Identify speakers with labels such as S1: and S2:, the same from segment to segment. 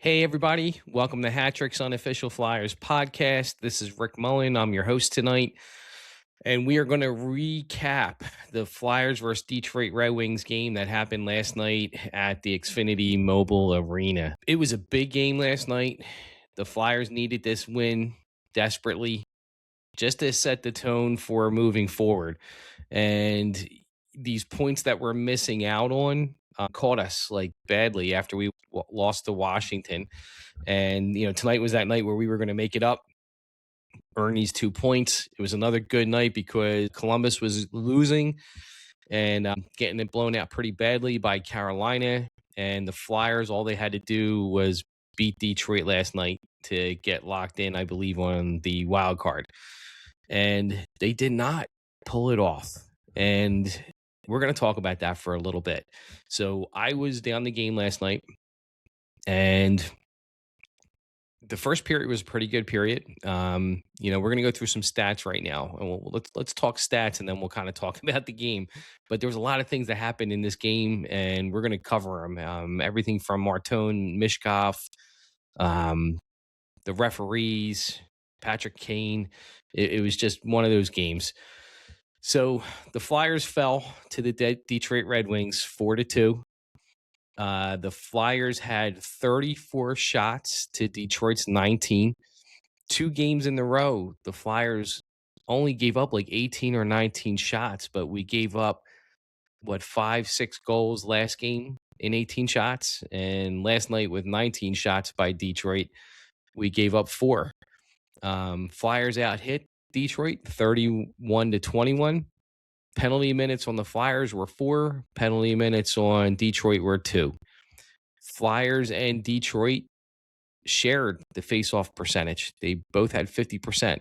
S1: Hey, everybody. Welcome to Hat Trick's Unofficial Flyers podcast. This is Rick Mullen. I'm your host tonight. And we are going to recap the Flyers versus Detroit Red Wings game that happened last night at the Xfinity Mobile Arena. It was a big game last night. The Flyers needed this win desperately just to set the tone for moving forward. And these points that we're missing out on caught us like badly after we lost to Washington. And, tonight was that night where we were going to make it up, earn these 2 points. It was another good night because Columbus was losing and getting it blown out pretty badly by Carolina. And the Flyers, all they had to do was beat Detroit last night to get locked in, I believe, on the wild card. And they did not pull it off. And we're going to talk about that for a little bit. So I was down the game last night, and the first period was a pretty good period. We're going to go through some stats right now, and let's talk stats, and then we'll kind of talk about the game. But there was a lot of things that happened in this game, and we're going to cover them. Everything from Martone, Mishkov, the referees, Patrick Kane. It was just one of those games. So the Flyers fell to the Detroit Red Wings 4-2. The Flyers had 34 shots to Detroit's 19. 2 games in a row, the Flyers only gave up like 18 or 19 shots, but we gave up, 5-6 goals last game in 18 shots. And last night with 19 shots by Detroit, we gave up 4. Flyers out hit Detroit 31-21. Penalty minutes on the Flyers were 4. Penalty minutes on Detroit were 2. Flyers and Detroit shared the face-off percentage. They both had 50%.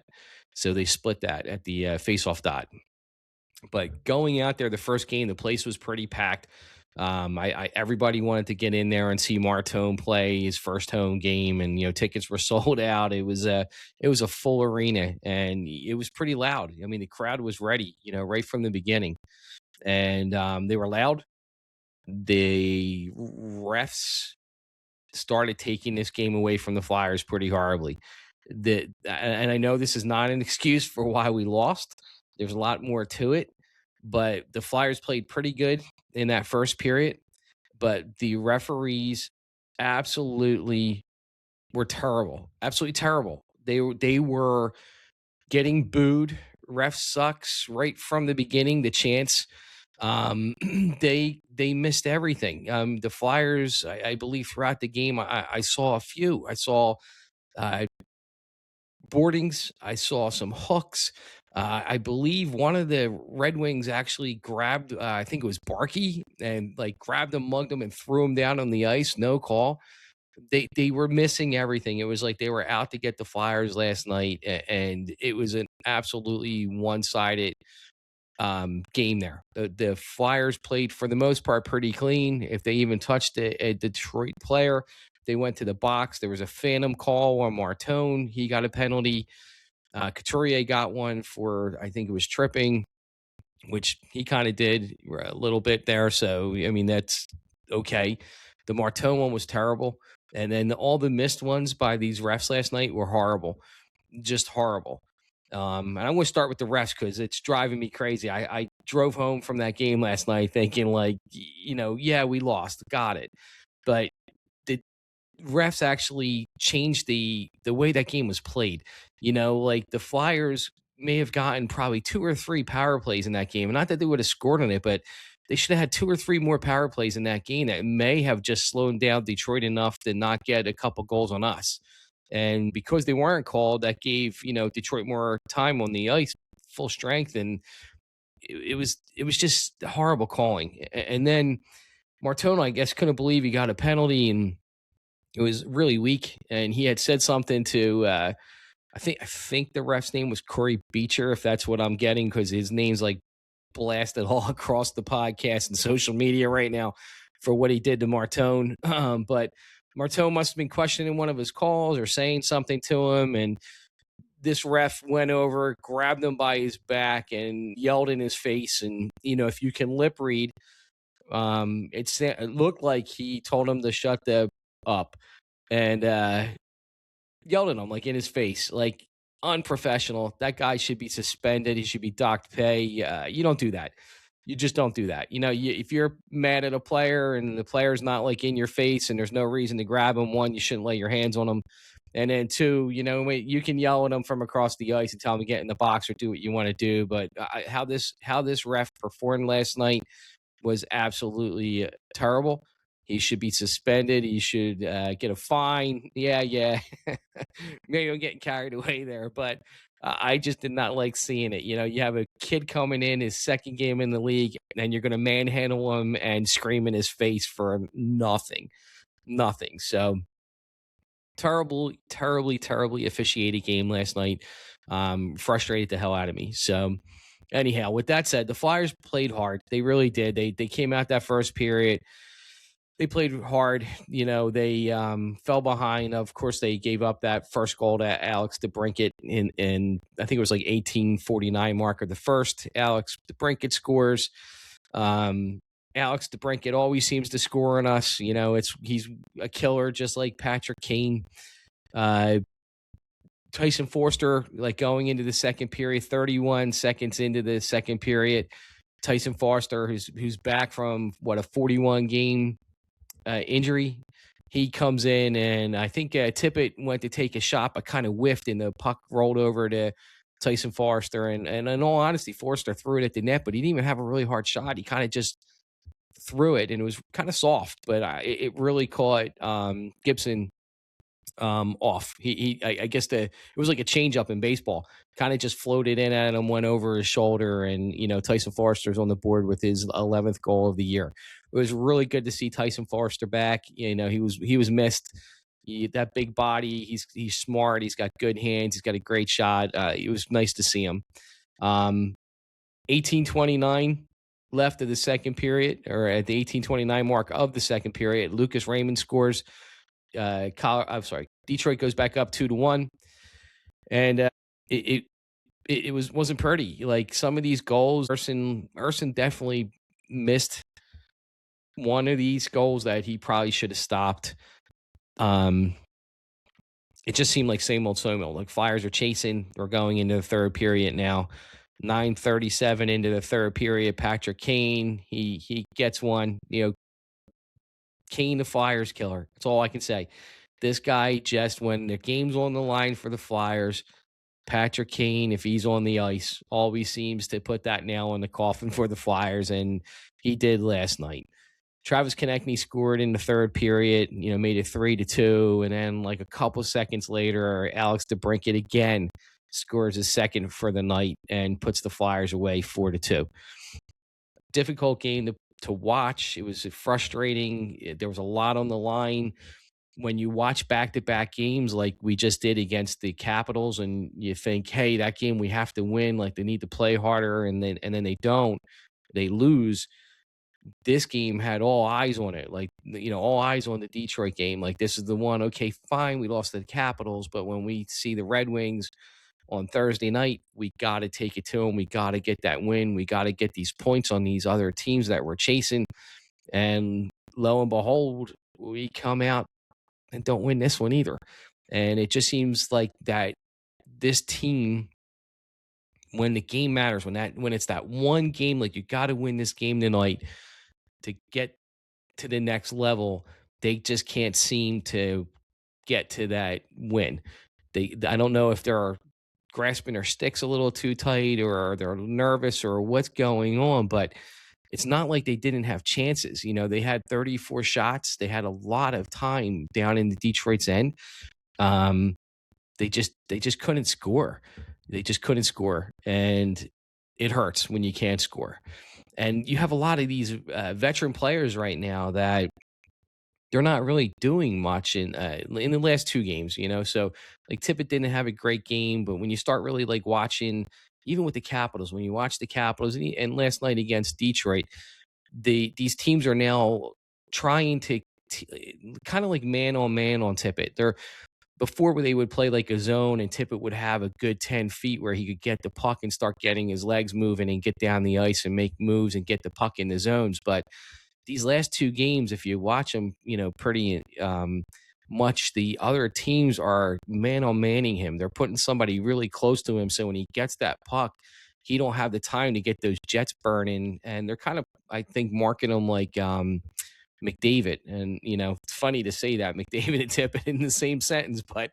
S1: So they split that at the face-off dot. But going out there, the first game, the place was pretty packed. Everybody wanted to get in there and see Martone play his first home game, and tickets were sold out. It was a full arena, and it was pretty loud. I mean, the crowd was ready, right from the beginning, and they were loud. The refs started taking this game away from the Flyers pretty horribly. And I know this is not an excuse for why we lost. There's a lot more to it, but the Flyers played pretty good in that first period, but the referees absolutely were terrible. Absolutely terrible. They were getting booed. Ref sucks right from the beginning. The chance, they missed everything. The Flyers, I believe, throughout the game, I saw a few. I saw boardings. I saw some hooks. I believe one of the Red Wings actually grabbed, I think it was Barkey, and grabbed him, mugged him, and threw him down on the ice. No call. They were missing everything. It was like they were out to get the Flyers last night, and it was an absolutely one-sided game there. The Flyers played, for the most part, pretty clean. If they even touched a Detroit player, they went to the box. There was a phantom call on Martone. He got a penalty. Couturier got one for, I think it was tripping, which he kind of did a little bit there. So, I mean, that's okay. The Martone one was terrible. And then all the missed ones by these refs last night were horrible, just horrible. And I'm going to start with the refs because it's driving me crazy. I drove home from that game last night thinking yeah, we lost. Got it. But the refs actually changed the way that game was played. The Flyers may have gotten probably 2 or 3 power plays in that game. Not that they would have scored on it, but they should have had 2 or 3 more power plays in that game that may have just slowed down Detroit enough to not get a couple goals on us. And because they weren't called, that gave, Detroit more time on the ice, full strength. And it was just horrible calling. And then Martone, I guess, couldn't believe he got a penalty, and it was really weak. And he had said something to, I think the ref's name was Corey Beecher, if that's what I'm getting, because his name's blasted all across the podcast and social media right now for what he did to Martone. But Martone must have been questioning one of his calls or saying something to him, and this ref went over, grabbed him by his back, and yelled in his face. And if you can lip read, it looked like he told him to shut the up. and yelled at him like in his face, like unprofessional. That guy should be suspended. He should be docked pay. You don't do that. You just don't do that. If you're mad at a player and the player's not like in your face and there's no reason to grab him, one, you shouldn't lay your hands on him. And then two, you can yell at him from across the ice and tell him to get in the box or do what you want to do. But how this ref performed last night was absolutely terrible. He should be suspended. He should get a fine. Yeah. Maybe I'm getting carried away there, but I just did not like seeing it. You have a kid coming in his second game in the league, and you're going to manhandle him and scream in his face for nothing. Nothing. So terribly officiated game last night. Frustrated the hell out of me. So anyhow, with that said, the Flyers played hard. They really did. They came out that first period. They played hard. They fell behind. Of course, they gave up that first goal to Alex DeBrincat in I think it was like 1849 mark of the first. Alex DeBrincat scores. Alex DeBrincat always seems to score on us. He's a killer, just like Patrick Kane. Tyson Forster, like going into the second period, 31 seconds into the second period, Tyson Forster, who's back from a 41 game injury. He comes in, and I think Tippett went to take a shot, but kind of whiffed, and the puck rolled over to Tyson Forster. And in all honesty, Forster threw it at the net, but he didn't even have a really hard shot. He kind of just threw it, and it was kind of soft, but it really caught Gibson off. I guess it was like a change up in baseball. Kind of just floated in at him, went over his shoulder, and Tyson Forster's on the board with his 11th goal of the year. It was really good to see Tyson Forster back. He was missed. That big body. He's smart. He's got good hands. He's got a great shot. It was nice to see him. 18:29 left of the second period, or at the 18:29 mark of the second period, Lucas Raymond scores. Detroit goes back up 2-1, and it wasn't pretty. Like some of these goals, Urson definitely missed one of these goals that he probably should have stopped. It just seemed like same old. Like Flyers are chasing. We're going into the third period now. 9:37 into the third period. Patrick Kane, he gets one. Kane, the Flyers killer. That's all I can say. This guy, just when the game's on the line for the Flyers, Patrick Kane, if he's on the ice, always seems to put that nail in the coffin for the Flyers, and he did last night. Travis Konechny scored in the third period, made it 3-2, and then like a couple seconds later, Alex DeBrincat again scores his second for the night and puts the Flyers away 4-2. Difficult game to watch. It was frustrating. There was a lot on the line. When you watch back-to-back games like we just did against the Capitals, and you think, hey, that game we have to win, like they need to play harder, and then they don't, they lose. This game had all eyes on it, like, all eyes on the Detroit game. Like, this is the one. Okay, fine, we lost to the Capitals, but when we see the Red Wings on Thursday night, we got to take it to them. We got to get that win. We got to get these points on these other teams that we're chasing. And lo and behold, we come out and don't win this one either. And it just seems like that this team, when the game matters, when it's that one game, like you got to win this game tonight to get to the next level, they just can't seem to get to that win. I don't know if they're grasping their sticks a little too tight, or they're nervous, or what's going on, but it's not like they didn't have chances. They had 34 shots. They had a lot of time down in the Detroit's end. They just couldn't score. They just couldn't score, and it hurts when you can't score. And you have a lot of these veteran players right now that they're not really doing much in the last two games, So like Tippett didn't have a great game, but when you start really like watching, even with the Capitals, when you watch the Capitals and last night against Detroit, these teams are now trying to kind of like man on Tippett. Before they would play like a zone, and Tippett would have a good 10 feet where he could get the puck and start getting his legs moving and get down the ice and make moves and get the puck in the zones. But these last two games, if you watch them, pretty much the other teams are man on manning him. They're putting somebody really close to him, so when he gets that puck, he don't have the time to get those jets burning. And they're kind of, I think, marking him like McDavid. And it's funny to say that McDavid and Tippett in the same sentence, but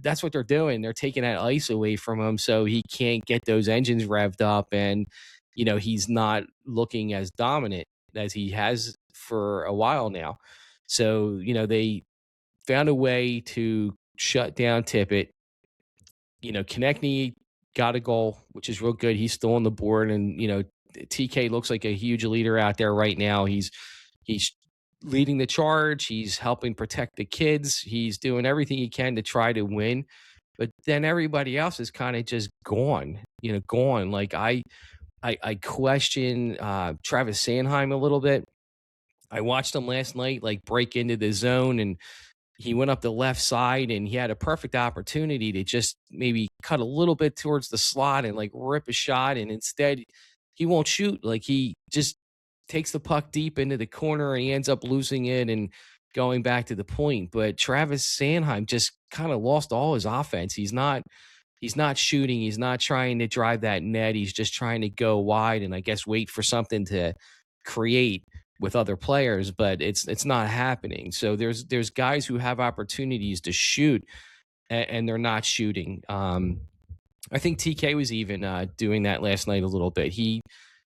S1: that's what they're doing. They're taking that ice away from him, so he can't get those engines revved up, and he's not looking as dominant as he has for a while now. So they found a way to shut down Tippett. Konechny got a goal, which is real good. He's still on the board, and TK looks like a huge leader out there right now. He's leading the charge. He's helping protect the kids. He's doing everything he can to try to win. But then everybody else is kind of just gone. Gone. Like I question Travis Sanheim a little bit. I watched him last night, like break into the zone, and he went up the left side, and he had a perfect opportunity to just maybe cut a little bit towards the slot and like rip a shot. And instead he won't shoot. Like he just takes the puck deep into the corner, and he ends up losing it and going back to the point. But Travis Sanheim just kind of lost all his offense. He's not shooting. He's not trying to drive that net. He's just trying to go wide and I guess wait for something to create with other players, but it's not happening. So there's guys who have opportunities to shoot, and they're not shooting. I think TK was even doing that last night a little bit. He,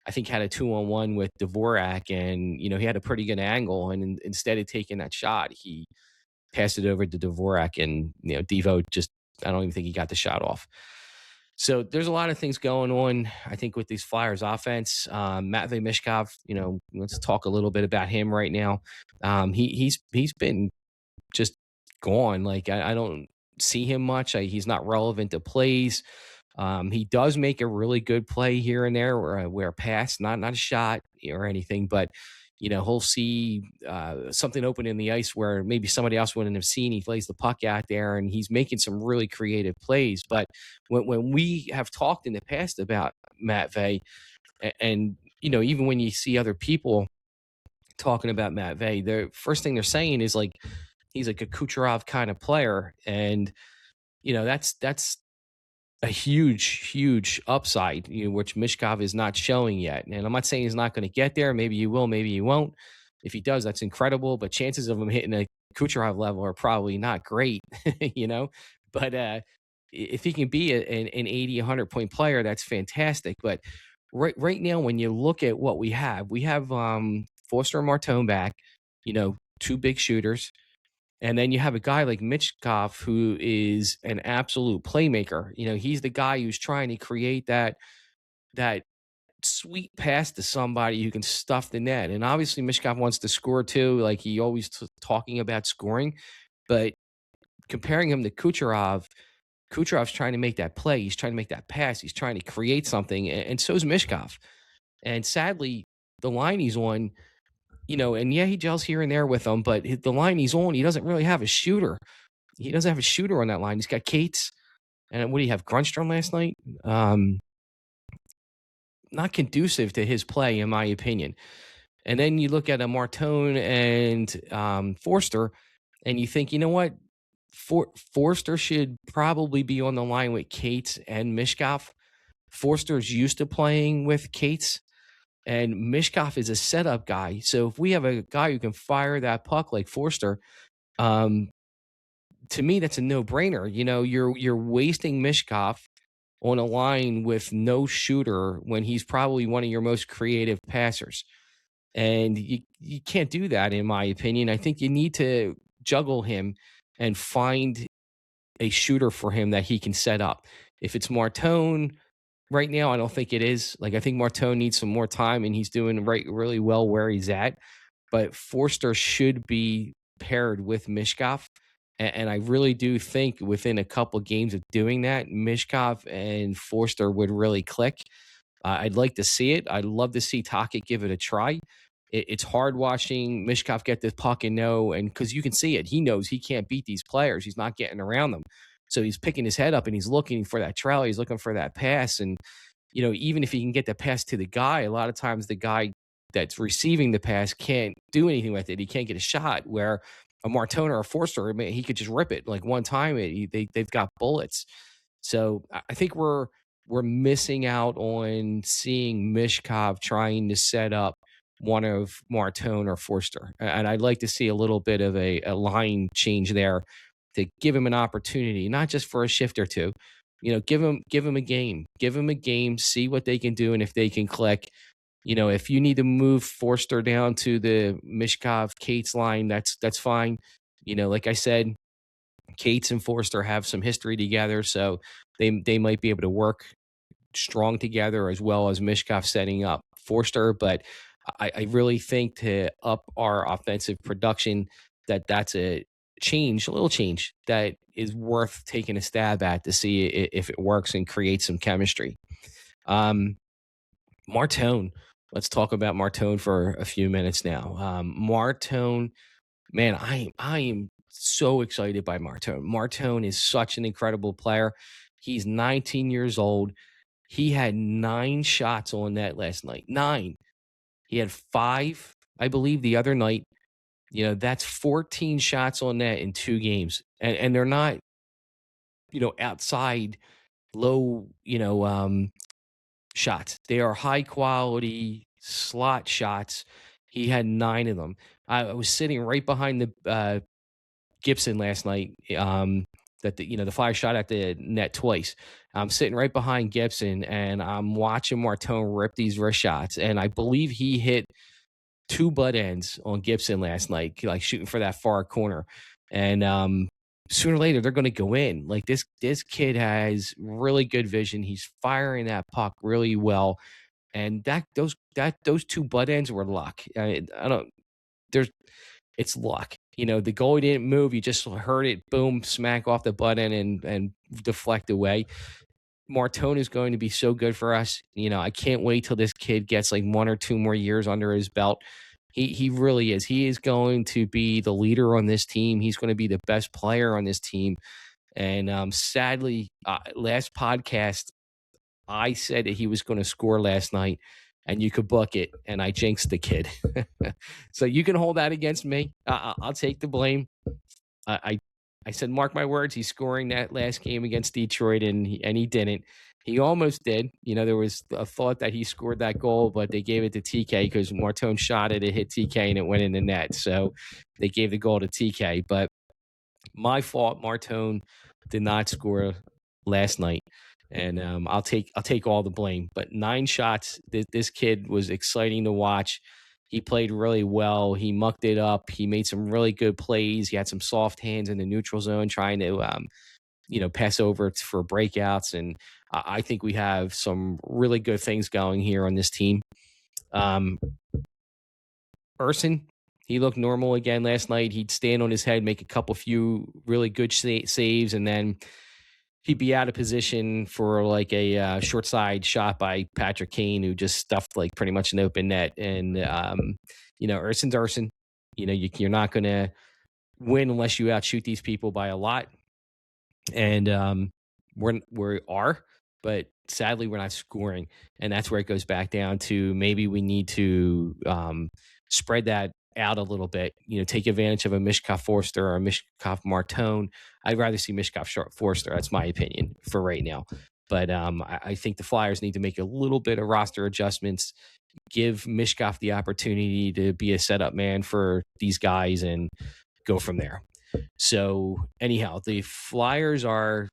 S1: I think, had a 2-on-1 with Dvorak, and he had a pretty good angle. And instead of taking that shot, he passed it over to Dvorak, and Devo just, I don't even think he got the shot off. So there's a lot of things going on, I think, with these Flyers offense. Matvei Mishkov, let's talk a little bit about him right now. He's been just gone. Like I don't see him much. He's not relevant to plays. He does make a really good play here and there where a pass, not a shot or anything, but he'll see something open in the ice where maybe somebody else wouldn't have seen. He lays the puck out there, and he's making some really creative plays. But when we have talked in the past about Matvei, and even when you see other people talking about Matvei, the first thing they're saying is like he's like a Kucherov kind of player, and that's a huge upside, which Mishkov is not showing yet. And I'm not saying he's not going to get there. Maybe he will, maybe he won't. If he does, that's incredible. But chances of him hitting a Kucherov level are probably not great, But if he can be an 80, 100-point player, that's fantastic. But right now, when you look at what we have Foster and Martone back, two big shooters. And then you have a guy like Michkov, who is an absolute playmaker. He's the guy who's trying to create that sweet pass to somebody who can stuff the net. And obviously Michkov wants to score too. Like he always talking about scoring, but comparing him to Kucherov's trying to make that play. He's trying to make that pass. He's trying to create something. And so is Michkov. And sadly, the line he's on, and yeah, he gels here and there with them, but the line he's on, he doesn't really have a shooter. He doesn't have a shooter on that line. He's got Cates, and what do you have, Grunstrom last night? Not conducive to his play, in my opinion. And then you look at a Martone and Forster, and you think, you know what? Forster should probably be on the line with Cates and Mishkov. Forster's used to playing with Cates. And Mishkov is a setup guy. So if we have a guy who can fire that puck like Forster, to me, that's a no-brainer. You're wasting Mishkov on a line with no shooter when he's probably one of your most creative passers. And you can't do that, in my opinion. I think you need to juggle him and find a shooter for him that he can set up. If it's Martone, right now, I don't think it is. Like, I think Martone needs some more time, and he's doing really well where he's at. But Forster should be paired with Mishkov. And I really do think within a couple games of doing that, Mishkov and Forster would really click. I'd like to see it. I'd love to see Tocchet give it a try. It's hard watching Mishkov get this puck and because you can see it. He knows he can't beat these players. He's not getting around them. So he's picking his head up and he's looking for that trail. He's looking for that pass. And, even if he can get the pass to the guy, a lot of times the guy that's receiving the pass can't do anything with it. He can't get a shot, where a Martone or a Forster, I mean, he could just rip it like one time. They've got bullets. So I think we're missing out on seeing Mishkov trying to set up one of Martone or Forster, and I'd like to see a little bit of a line change there to give him an opportunity, not just for a shift or two. Give him a game, see what they can do, and if they can click. If you need to move Forster down to the Mishkov Cates line, that's fine. Like I said, Cates and Forster have some history together, so they might be able to work strong together as well as Mishkov setting up Forster. But I really think to up our offensive production, that's a little change that is worth taking a stab at to see if it works and create some chemistry. Um, Martone. Let's talk about Martone for a few minutes now. Martone, man, I am so excited by Martone. Martone is such an incredible player. He's 19 years old. He had 9 shots on net last night. 9. He had 5, I believe, the other night. That's 14 shots on net in 2 games. And they're not, outside low, shots. They are high quality slot shots. He had 9 of them. I was sitting right behind the Gibson last night. That the Flyers shot at the net twice. I'm sitting right behind Gibson, and I'm watching Martone rip these wrist shots. And I believe he hit 2 butt ends on Gibson last night, like shooting for that far corner. And sooner or later, they're going to go in. Like this kid has really good vision. He's firing that puck really well, and those 2 butt ends were luck. I don't. There's It's luck. The goalie didn't move. You just heard it, boom, smack off the butt end and deflect away. Martone is going to be so good for us. I can't wait till this kid gets like 1 or 2 more years under his belt. He really is. He is going to be the leader on this team. He's going to be the best player on this team. And sadly, last podcast, I said that he was going to score last night, and you could book it, and I jinxed the kid. So you can hold that against me. I'll take the blame. I I said, mark my words, he's scoring that last game against Detroit, and he didn't. He almost did. There was a thought that he scored that goal, but they gave it to TK because Martone shot it, it hit TK, and it went in the net. So they gave the goal to TK. But my fault. Martone did not score last night, and I'll take all the blame. But 9 shots. This kid was exciting to watch. He played really well. He mucked it up. He made some really good plays. He had some soft hands in the neutral zone, trying to pass over for breakouts. And I think we have some really good things going here on this team. Urson, he looked normal again last night. He'd stand on his head, make a few really good saves, and then he'd be out of position for like a short side shot by Patrick Kane, who just stuffed like pretty much an open net. And, Urson's Urson. You're not going to win unless you outshoot these people by a lot. And we are, but sadly we're not scoring. And that's where it goes back down to maybe we need to spread that out a little bit, take advantage of a Mishkov Forster or a Mishkov Martone. I'd rather see Mishkov Forster. That's my opinion for right now. But I think the Flyers need to make a little bit of roster adjustments, give Mishkov the opportunity to be a setup man for these guys, and go from there. So anyhow, the Flyers are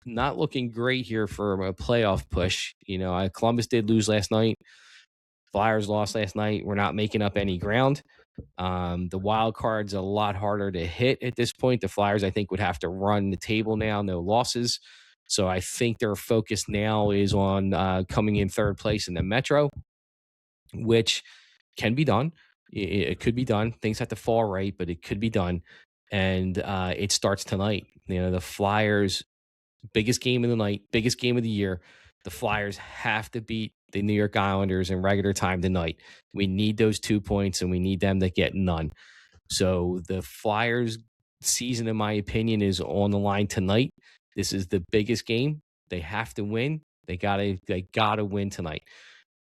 S1: not looking great here for a playoff push. Columbus did lose last night. Flyers lost last night. We're not making up any ground. The wild card's a lot harder to hit at this point. The Flyers, I think, would have to run the table now, no losses. So I think their focus now is on coming in third place in the Metro, which can be done. It could be done. Things have to fall right, but it could be done. And it starts tonight. The Flyers, biggest game of the night, biggest game of the year. The Flyers have to beat the New York Islanders in regular time tonight. We need those 2 points, and we need them to get none. So the Flyers season, in my opinion, is on the line tonight. This is the biggest game. They have to win. They gotta win tonight.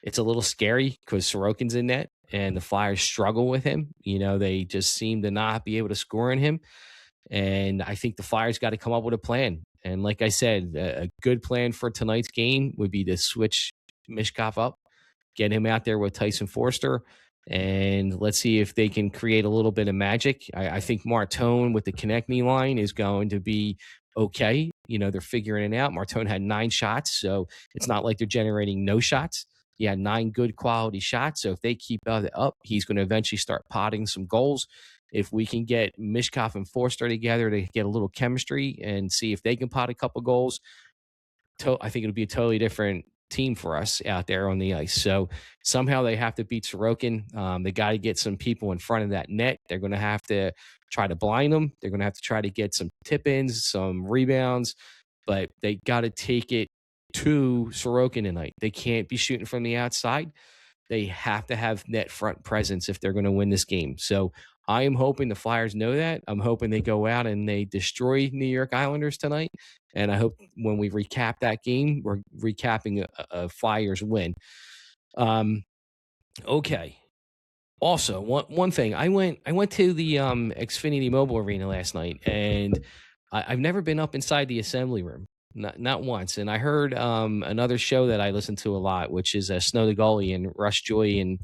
S1: It's a little scary because Sorokin's in net. and the Flyers struggle with him. They just seem to not be able to score on him. And I think the Flyers got to come up with a plan. And like I said, a good plan for tonight's game would be to switch Mishkov up, get him out there with Tyson Forster, and let's see if they can create a little bit of magic. I think Martone with the Konechny line is going to be okay. They're figuring it out. Martone had 9 shots, so it's not like they're generating no shots. He had 9 good quality shots. So if they keep that up, he's going to eventually start potting some goals. If we can get Mishkov and Forster together to get a little chemistry and see if they can pot a couple goals, I think it'll be a totally different team for us out there on the ice. So somehow they have to beat Sorokin. They got to get some people in front of that net. They're going to have to try to blind them. They're going to have to try to get some tip-ins, some rebounds, but they got to take it to Sorokin tonight. They can't be shooting from the outside. They have to have net front presence if they're going to win this game. So I am hoping the Flyers know that. I'm hoping they go out and they destroy New York Islanders tonight. And I hope when we recap that game, we're recapping a Flyers win. Okay. Also, one thing, I went to the Xfinity Mobile Arena last night, and I've never been up inside the assembly room, not once. And I heard another show that I listen to a lot, which is Snow the Goalie and Rush Joy and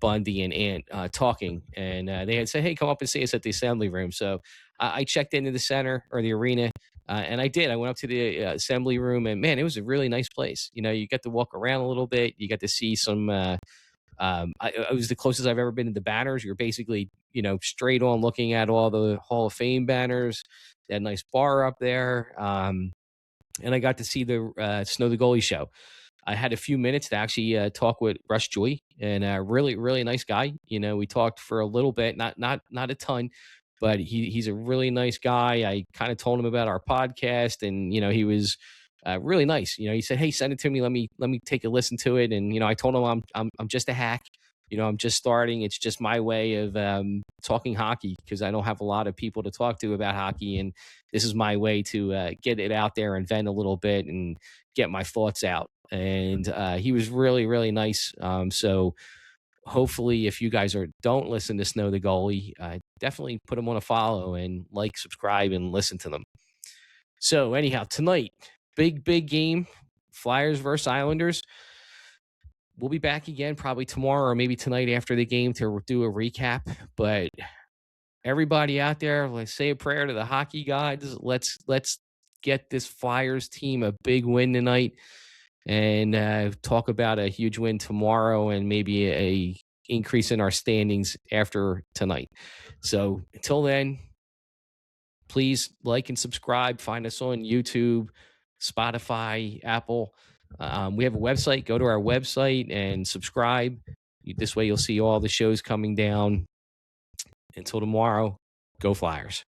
S1: Bundy and Ant talking, and they had said, "Hey, come up and see us at the assembly room." So I checked into the center or the arena, and I did. I went up to the assembly room, and man, it was a really nice place. You get to walk around a little bit. You got to see some. It was the closest I've ever been to the banners. You're basically, straight on looking at all the Hall of Fame banners. They had a nice bar up there, and I got to see the Snow the Goalie show. I had a few minutes to actually talk with Rush Joy, and really, really nice guy. We talked for a little bit, not a ton, but he's a really nice guy. I kind of told him about our podcast, and he was really nice. He said, "Hey, send it to me. Let me take a listen to it." And I told him I'm just a hack. I'm just starting. It's just my way of talking hockey because I don't have a lot of people to talk to about hockey, and this is my way to get it out there and vent a little bit and get my thoughts out. And he was really, really nice. So hopefully, if you guys don't listen to Snow the Goalie, definitely put them on a follow and subscribe, and listen to them. So anyhow, tonight, big game, Flyers versus Islanders. We'll be back again probably tomorrow or maybe tonight after the game to do a recap. But everybody out there, let's say a prayer to the hockey gods. Let's get this Flyers team a big win tonight, and talk about a huge win tomorrow and maybe a increase in our standings after tonight. So until then, please like and subscribe. Find us on YouTube, Spotify, Apple. We have a website. Go to our website and subscribe. This way you'll see all the shows coming down. Until tomorrow, go Flyers.